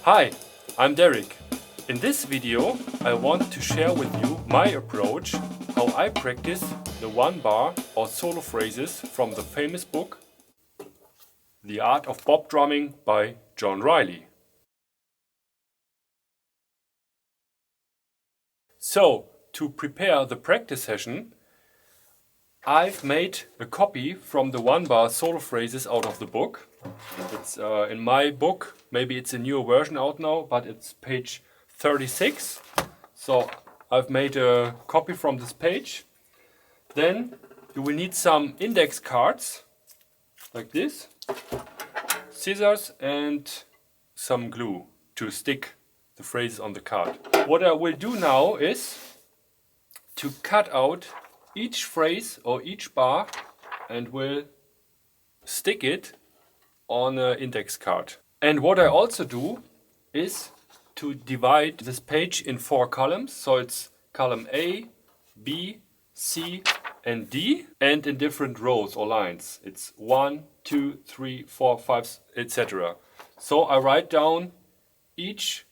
Hi, I'm Derek. In this video I want to share with you my approach how I practice the one bar or solo phrases from the famous book The Art of Bop Drumming by John Riley. So, to prepare the practice session, I've made a copy from the one bar solo phrases out of the book. It's in my book, maybe it's a newer version out now, but it's page 36. So I've made a copy from this page. Then you will need some index cards, like this, scissors and some glue to stick the phrases on the card. What I will do now is to cut out each phrase or each bar and will stick it on an index card. And what I also do is to divide this page in 4 columns. So it's column A, B, C and D, and in different rows or lines. It's 1, 2, 3, 4, 5, etc. So I write down each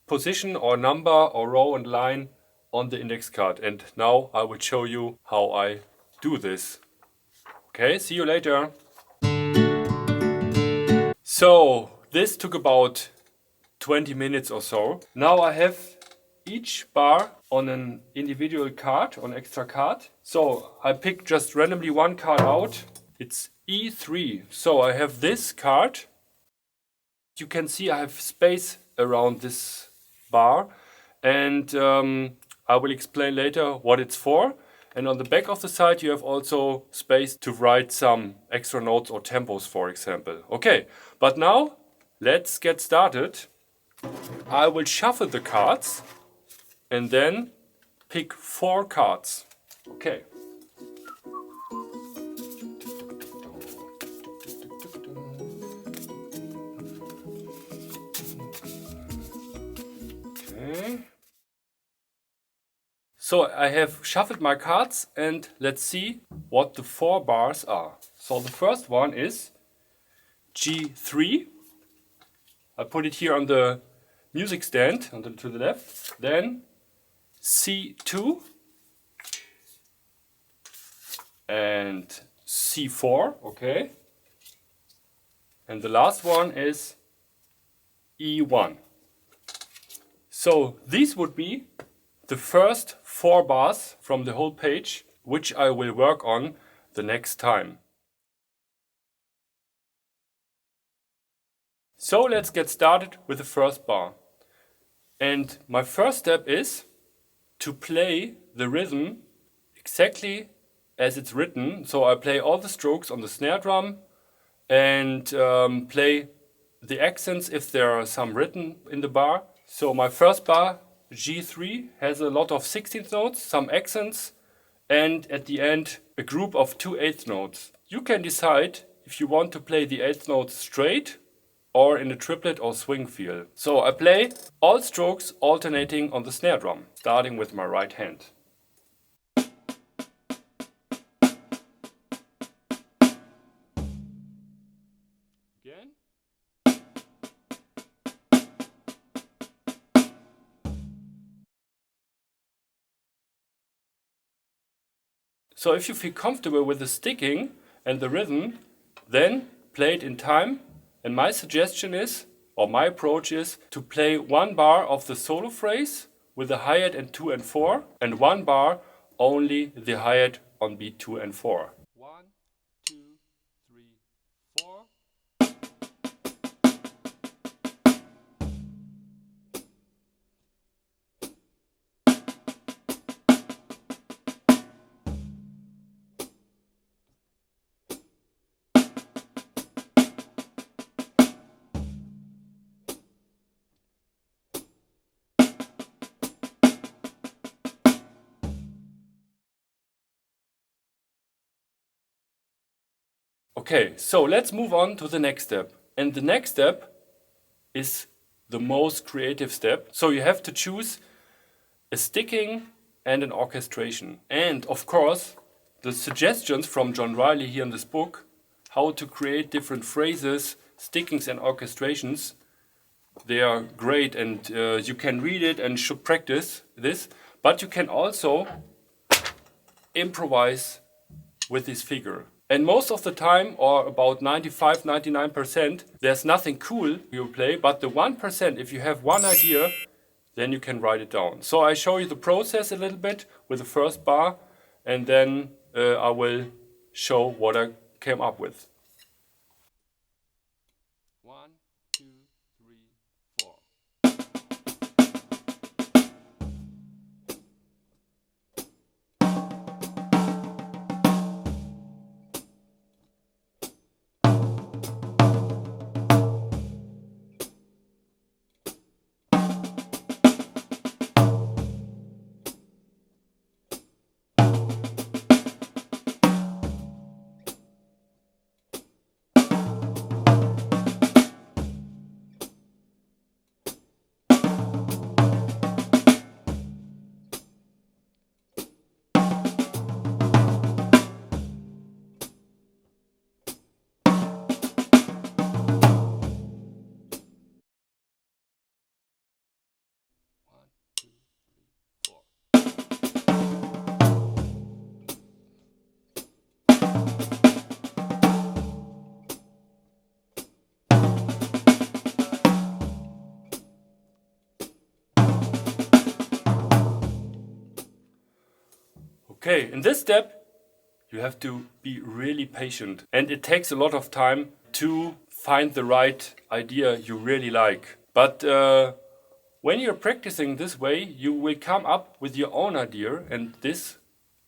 position or number or row and line on the index card, and now I will show you how I do this. Okay, see you later. So this took about 20 minutes or so. Now I have each bar on an individual card, on extra card. So I pick just randomly one card out. It's E3. So I have this card. You can see I have space around this bar, and I will explain later what it's for. And on the back of the side you have also space to write some extra notes or tempos, for example. Okay, but now let's get started. I will shuffle the cards and then pick 4 cards. Okay. Okay. So I have shuffled my cards and let's see what the 4 bars are. So the first one is G3. I put it here on the music stand to the left. Then C2 and C4, okay. And the last one is E1. So these would be the first 4 bars from the whole page, which I will work on the next time. So let's get started with the first bar. And my first step is to play the rhythm exactly as it's written. So I play all the strokes on the snare drum and play the accents if there are some written in the bar. So my first bar, G3, has a lot of 16th notes, some accents, and at the end a group of 2 8th notes. You can decide if you want to play the 8th notes straight or in a triplet or swing feel. So I play all strokes alternating on the snare drum, starting with my right hand. Again. So if you feel comfortable with the sticking and the rhythm, then play it in time. And my suggestion is, or my approach is, to play 1 bar of the solo phrase with the hi-hat and 2 and 4, and 1 bar only the hi-hat on beat 2 and 4. 1, 2, 3, 4. Okay, so let's move on to the next step. And the next step is the most creative step. So you have to choose a sticking and an orchestration. And of course, the suggestions from John Riley here in this book, how to create different phrases, stickings and orchestrations, They are great, and you can read it and should practice this, but you can also improvise with this figure. And most of the time, or about 95–99%, there's nothing cool you play, but the 1%, if you have one idea, then you can write it down. So I show you the process a little bit with the first bar, and then I will show what I came up with. 1, 2, 3, 4. Okay, in this step, you have to be really patient, and it takes a lot of time to find the right idea you really like. But when you're practicing this way, you will come up with your own idea, and this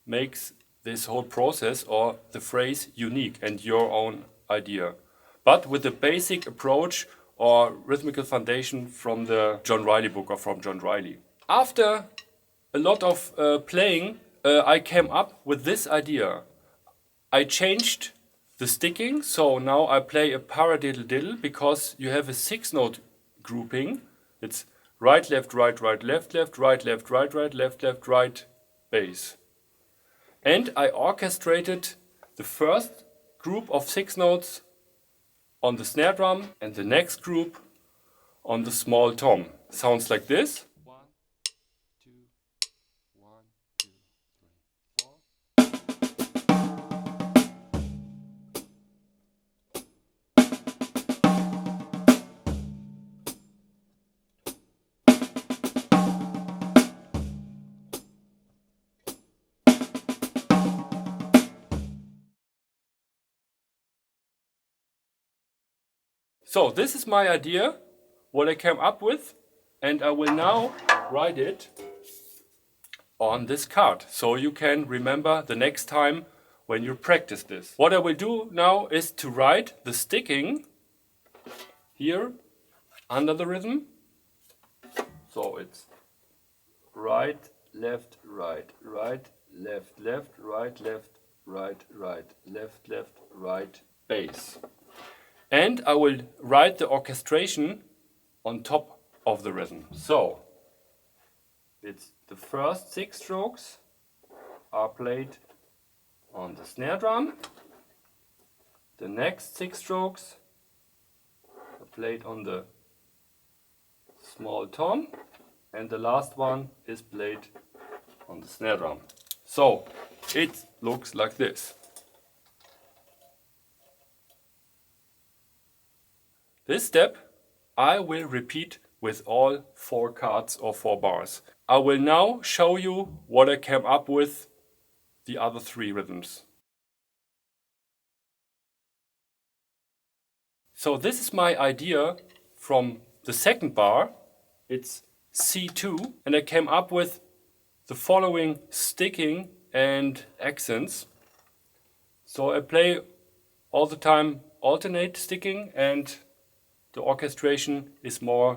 makes this whole process or the phrase unique and your own idea. But with the basic approach or rhythmical foundation from the John Riley book or from John Riley. After a lot of playing, I came up with this idea. I changed the sticking, so now I play a paradiddle diddle because you have a 6-note grouping. It's right, left, right, left, left, right, left, right, left, left, right, bass. And I orchestrated the first group of 6 notes on the snare drum and the next group on the small tom. Sounds like this. 1, 2, 1, 2, 3, 4. So this is my idea, what I came up with, and I will now write it on this card, so you can remember the next time when you practice this. What I will do now is to write the sticking here under the rhythm. So it's right, left, right, right, left, left, right, left, right, right, left, left, right, bass. And I will write the orchestration on top of the rhythm. So it's the first 6 strokes are played on the snare drum. The next 6 strokes are played on the small tom. And the last one is played on the snare drum. So it looks like this. This step I will repeat with all 4 cards or 4 bars. I will now show you what I came up with the other 3 rhythms. So this is my idea from the second bar. It's C2, and I came up with the following sticking and accents. So I play all the time alternate sticking, and the orchestration is more,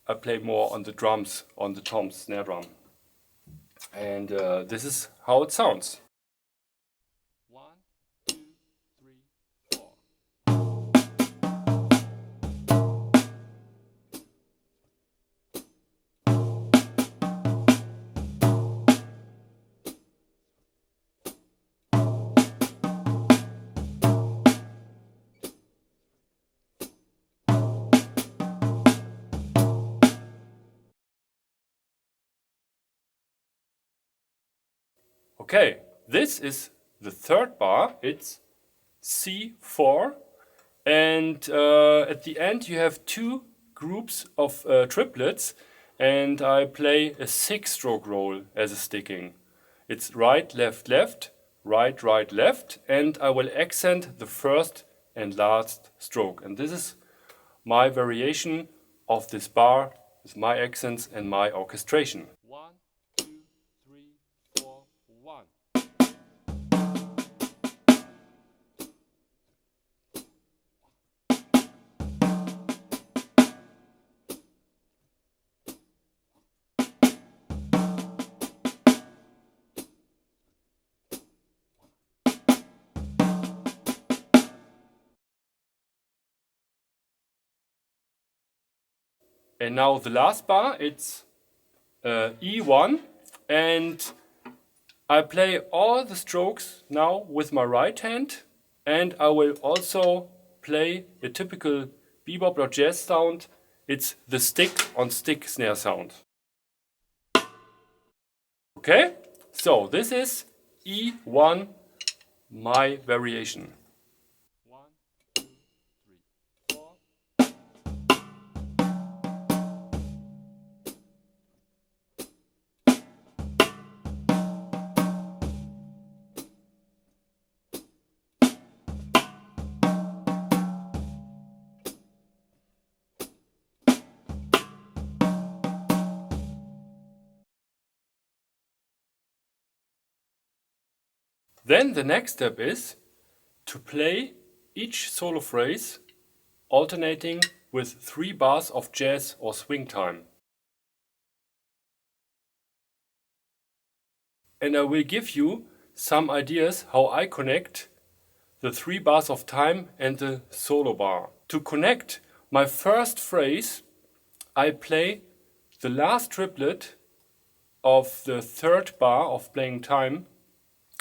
I play more on the drums, on the tom snare drum. And this is how it sounds. 1, 2, 3, 4. Okay, this is the third bar. It's C4, and at the end you have two groups of triplets, and I play a 6-stroke roll as a sticking. It's right, left, left, right, right, left, and I will accent the first and last stroke. And this is my variation of this bar with my accents and my orchestration. 1, 2, 3, 4, 1. And now the last bar, it's E1, and I play all the strokes now with my right hand, and I will also play a typical bebop or jazz sound. It's the stick on stick snare sound. Okay, so this is E1, my variation. 1, 2, 3, 4. Then the next step is to play each solo phrase alternating with 3 bars of jazz or swing time. And I will give you some ideas how I connect the 3 bars of time and the solo bar. To connect my first phrase, I play the last triplet of the third bar of playing time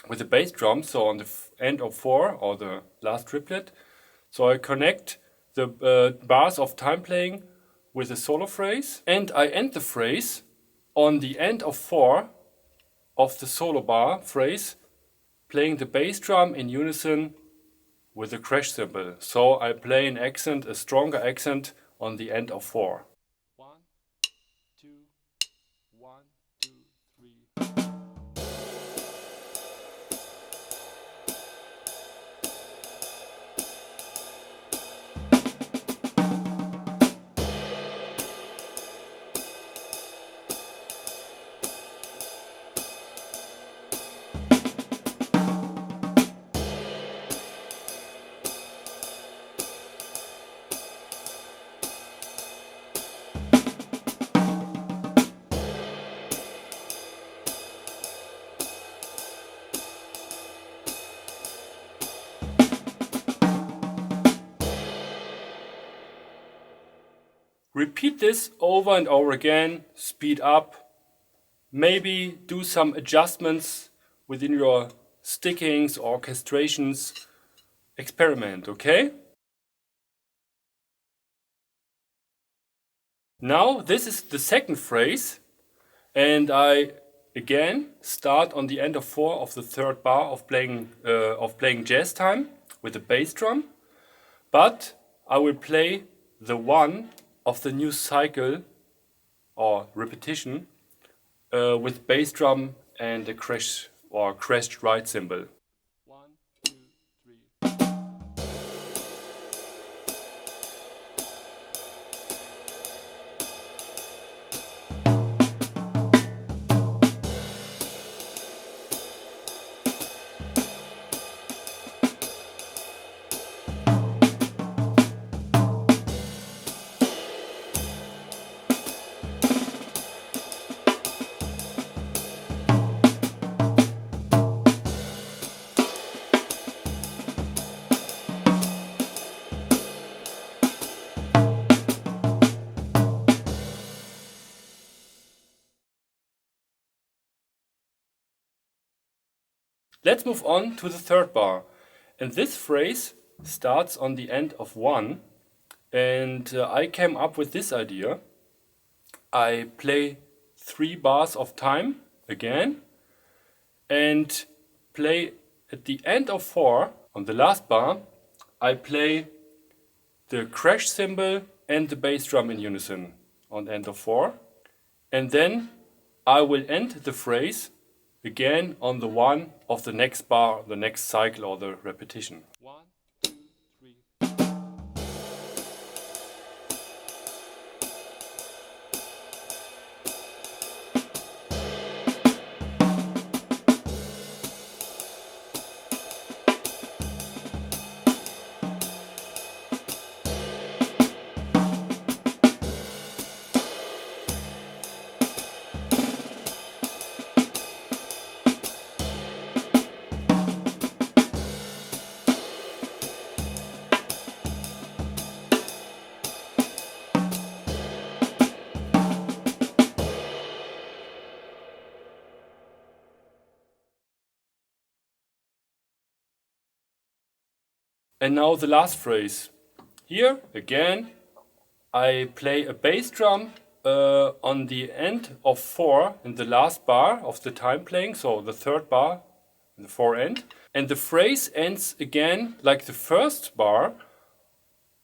with the bass drum, so on the end of 4 or the last triplet. So I connect the bars of time playing with a solo phrase, and I end the phrase on the end of 4 of the solo bar phrase, playing the bass drum in unison with a crash cymbal. So I play an accent, a stronger accent on the end of 4. 1, 2, 1, 2, 3. Repeat this over and over again, speed up, maybe do some adjustments within your stickings or orchestrations. Experiment, okay? Now this is the second phrase, and I again start on the end of 4 of the third bar of playing jazz time with the bass drum, but I will play the 1 of the new cycle or repetition with bass drum and a crash or crashed right cymbal. 1, 2, 3. Let's move on to the third bar. And this phrase starts on the end of 1. And I came up with this idea. I play 3 bars of time again. and play at the end of 4 on the last bar. I play the crash cymbal and the bass drum in unison on the end of 4, and then I will end the phrase again on the 1 of the next bar, the next cycle or the repetition. 1, 2, 3. And now the last phrase. Here again I play a bass drum on the end of 4 in the last bar of the time playing, so the third bar in the 4 end. And the phrase ends again like the first bar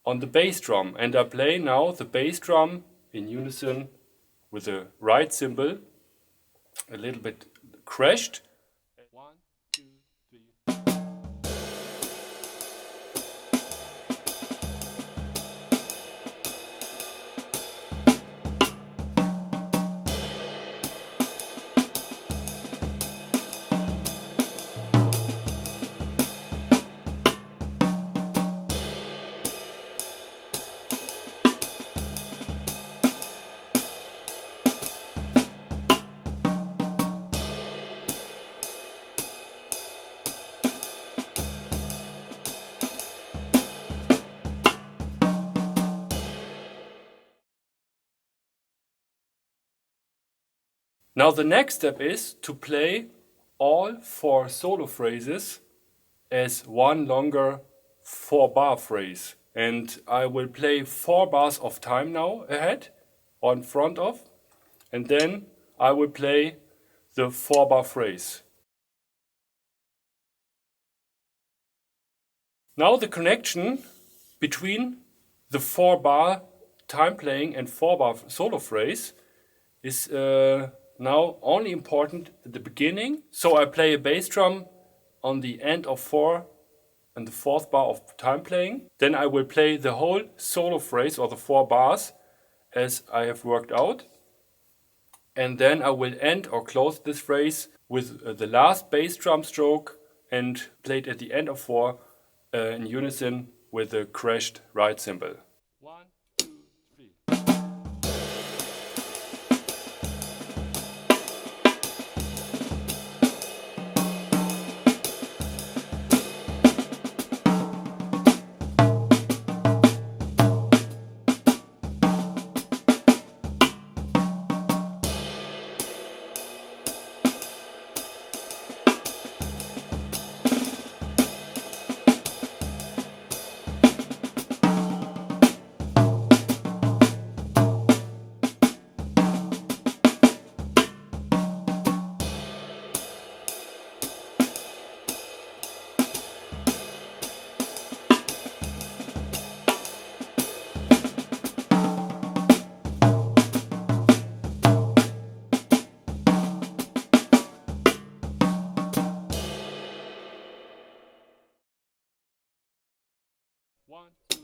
on the bass drum. And I play now the bass drum in unison with the right cymbal, a little bit crashed. 1, 2, 3. Now the next step is to play all 4 solo phrases as one longer 4-bar phrase. And I will play 4 bars of time now ahead, or in front of, and then I will play the 4-bar phrase. Now the connection between the 4-bar time playing and 4-bar solo phrase is now only important at the beginning. So I play a bass drum on the end of 4 and the 4th bar of time playing. Then I will play the whole solo phrase or the 4 bars as I have worked out. And then I will end or close this phrase with the last bass drum stroke and play it at the end of 4 in unison with the crashed right cymbal. 1, 2, 3. One, two.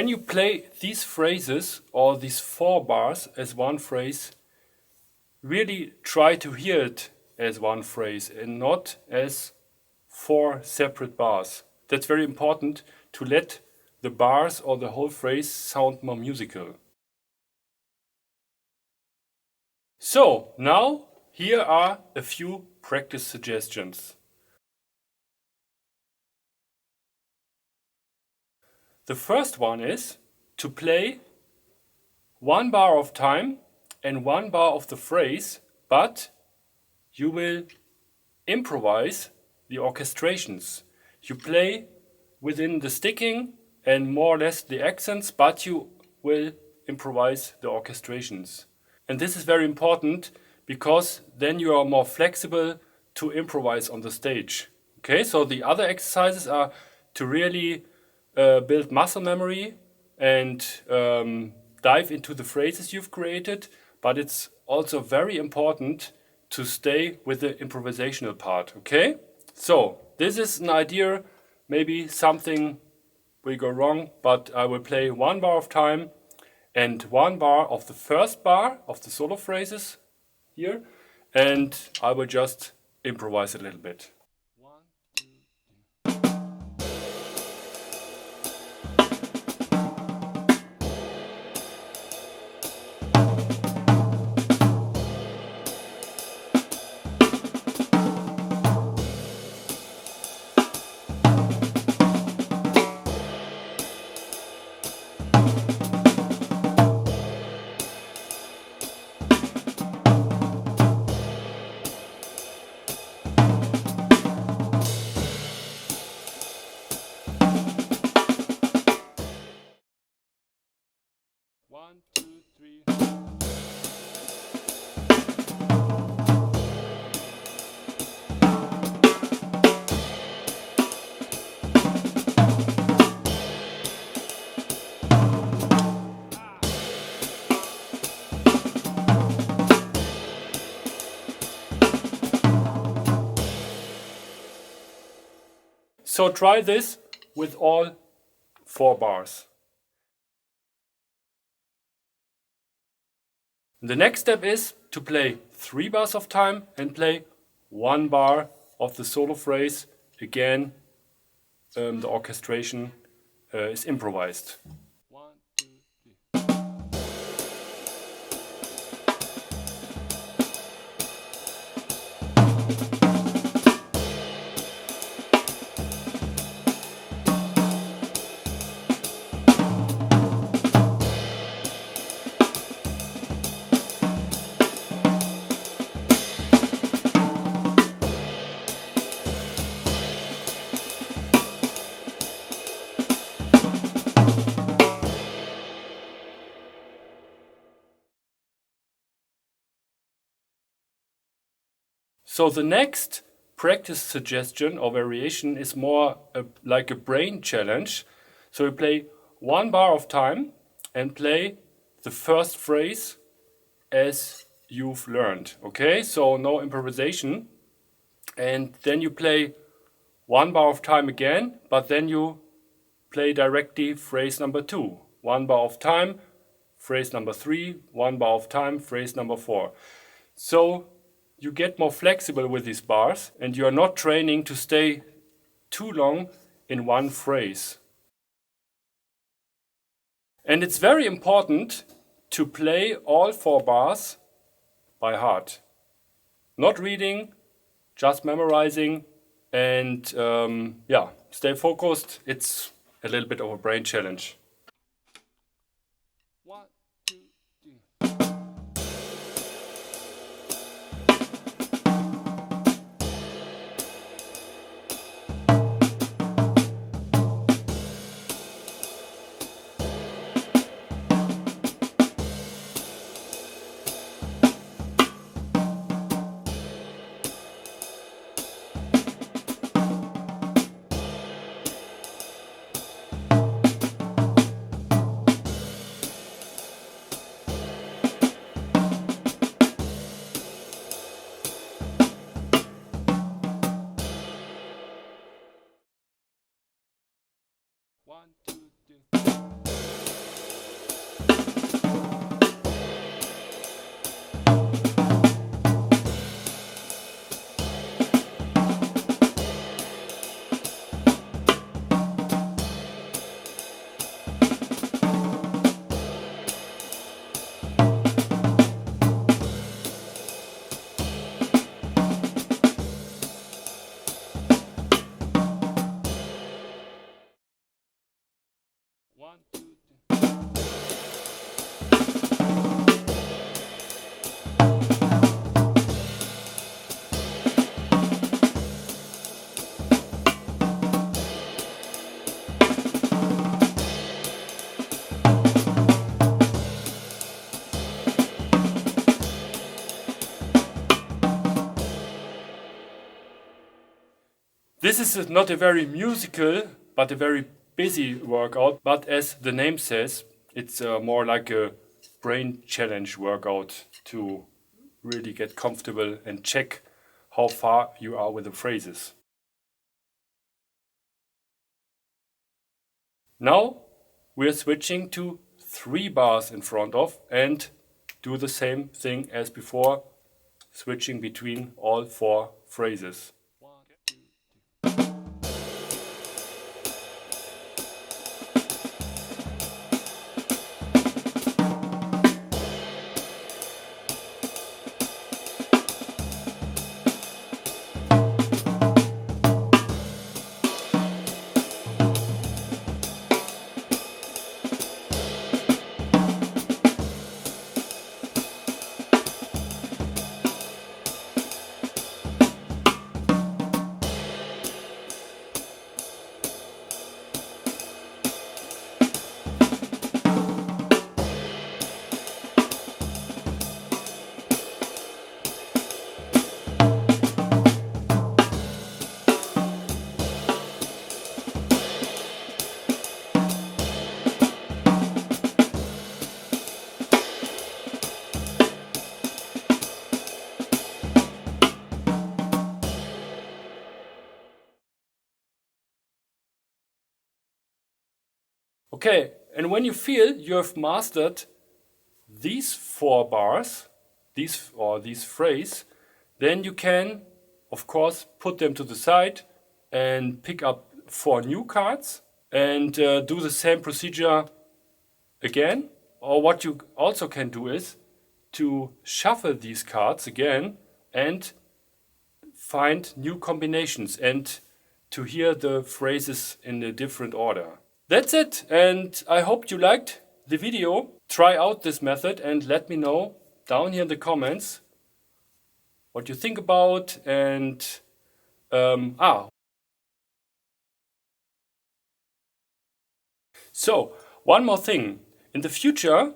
when you play these phrases or these 4 bars as one phrase, really try to hear it as one phrase and not as 4 separate bars. That's very important to let the bars or the whole phrase sound more musical. So now here are a few practice suggestions. The first one is to play 1 bar of time and 1 bar of the phrase, but you will improvise the orchestrations. You play within the sticking and more or less the accents, but you will improvise the orchestrations. And this is very important because then you are more flexible to improvise on the stage. Okay, so the other exercises are to really build muscle memory and dive into the phrases you've created, but it's also very important to stay with the improvisational part. Okay, so this is an idea, maybe something will go wrong, but I will play 1 bar of time and 1 bar of the first bar of the solo phrases here, and I will just improvise a little bit. 1, 2, 3. One, two, three. So try this with all 4 bars. The next step is to play 3 bars of time and play 1 bar of the solo phrase. Again, the orchestration is improvised. 1, 2, 3. So the next practice suggestion or variation is more like a brain challenge. So you play 1 bar of time and play the first phrase as you've learned. Okay, so no improvisation. And then you play 1 bar of time again, but then you play directly phrase number 2. 1 bar of time, phrase number 3, 1 bar of time, phrase number 4. So you get more flexible with these bars and you are not training to stay too long in one phrase. And it's very important to play all 4 bars by heart. Not reading, just memorizing, and stay focused. It's a little bit of a brain challenge. 1, 2, 3. This is not a very musical, but a very busy workout. But as the name says, it's more like a brain challenge workout to really get comfortable and check how far you are with the phrases. Now we're switching to 3 bars in front of and do the same thing as before, switching between all 4 phrases. Okay, and when you feel you have mastered these 4 bars, these phrase, then you can, of course, put them to the side and pick up 4 new cards and do the same procedure again. Or what you also can do is to shuffle these cards again and find new combinations and to hear the phrases in a different order. That's it, and I hope you liked the video. Try out this method and let me know down here in the comments what you think about. And so one more thing. In the future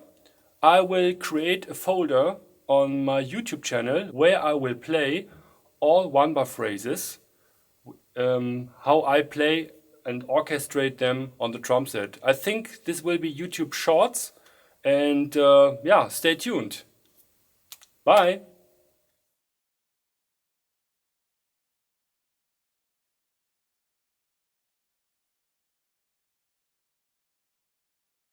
I will create a folder on my YouTube channel where I will play all one-bar phrases, how I play and orchestrate them on the drum set. I think this will be YouTube Shorts, and yeah, stay tuned. Bye!